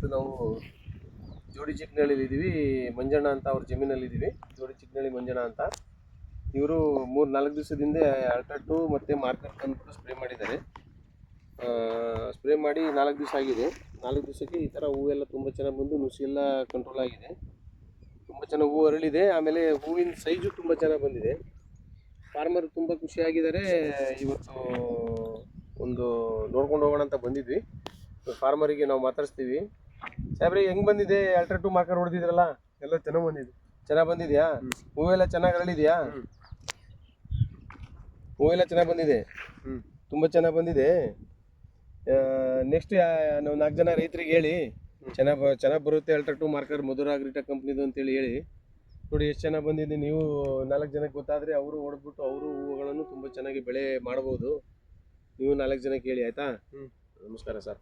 ಇವತ್ತು ನಾವು ಜೋಡಿ ಚಿಕ್ಕನಹಳ್ಳಿಲಿ ಇದ್ದೀವಿ. ಮಂಜಣ್ಣ ಅಂತ ಅವ್ರ ಜಮೀನಲ್ಲಿ ಜೋಡಿ ಚಿಕ್ಕನಹಳ್ಳಿ ಮಂಜಣ್ಣ ಅಂತ. ಇವರು 3-4 ದಿವಸದಿಂದ ಅಲ್ಟ್ರಾ2 ಮತ್ತು ಮಾರ್ಕರ್ ತಂದ್ಬಿಟ್ಟು ಸ್ಪ್ರೇ ಮಾಡಿದ್ದಾರೆ. ಸ್ಪ್ರೇ ಮಾಡಿ 4 ದಿವಸ ಆಗಿದೆ. 4 ದಿವಸಕ್ಕೆ ಈ ಥರ ಹೂವೆಲ್ಲ ತುಂಬ ಚೆನ್ನಾಗಿ ಬಂದು ನುಸಿ ಎಲ್ಲ ಕಂಟ್ರೋಲ್ ಆಗಿದೆ. ತುಂಬ ಚೆನ್ನಾಗಿ ಹೂವು ಅರಳಿದೆ. ಆಮೇಲೆ ಹೂವಿನ ಸೈಜು ತುಂಬ ಚೆನ್ನಾಗಿ ಬಂದಿದೆ. ಫಾರ್ಮರ್ ತುಂಬ ಖುಷಿಯಾಗಿದ್ದಾರೆ. ಇವತ್ತು ಒಂದು ನೋಡ್ಕೊಂಡು ಹೋಗೋಣ ಅಂತ ಬಂದಿದ್ವಿ. ಫಾರ್ಮರಿಗೆ ನಾವು ಮಾತಾಡಿಸ್ತೀವಿ. ಸಾಹೇಬ್ರೆ, ಹೆಂಗೆ ಬಂದಿದೆ? ಅಲ್ಟ್ರಾ2 ಮಾರ್ಕರ್ ಹೊಡೆದಿದ್ರಲ್ಲ, ಎಲ್ಲ ಚೆನ್ನಾಗಿ ಬಂದಿದೆ. ಚೆನ್ನಾಗಿ ಬಂದಿದೆಯಾ? ಹೂವೆಲ್ಲ ಚೆನ್ನಾಗಿ ಅರಳಿದೆಯಾ? ಹೂವೆಲ್ಲ ಚೆನ್ನಾಗಿ ಬಂದಿದೆ, ತುಂಬ ಚೆನ್ನಾಗಿ ಬಂದಿದೆ. ನೆಕ್ಸ್ಟ್ ನಾವು 4 ಜನ ರೈತರಿಗೆ ಹೇಳಿ ಚೆನ್ನಾಗಿ ಬರುತ್ತೆ ಅಲ್ಟ್ರಾ2 ಮಾರ್ಕರ್ ಮಧುರ ಅಗ್ರಿಟೆಕ್ ಕಂಪ್ನಿದು ಅಂತೇಳಿ ಹೇಳಿ. ನೋಡಿ ಎಷ್ಟು ಚೆನ್ನಾಗಿ ಬಂದಿದೆ. ನೀವು 4 ಜನಕ್ಕೆ ಗೊತ್ತಾದರೆ ಅವರು ಹೊಡೆದ್ಬಿಟ್ಟು ಅವರು ಹೂವುಗಳನ್ನು ತುಂಬ ಚೆನ್ನಾಗಿ ಬೆಳೆ ಮಾಡ್ಬೋದು. ನೀವು 4 ಜನಕ್ಕೆ ಹೇಳಿ, ಆಯಿತಾ? ನಮಸ್ಕಾರ ಸರ್.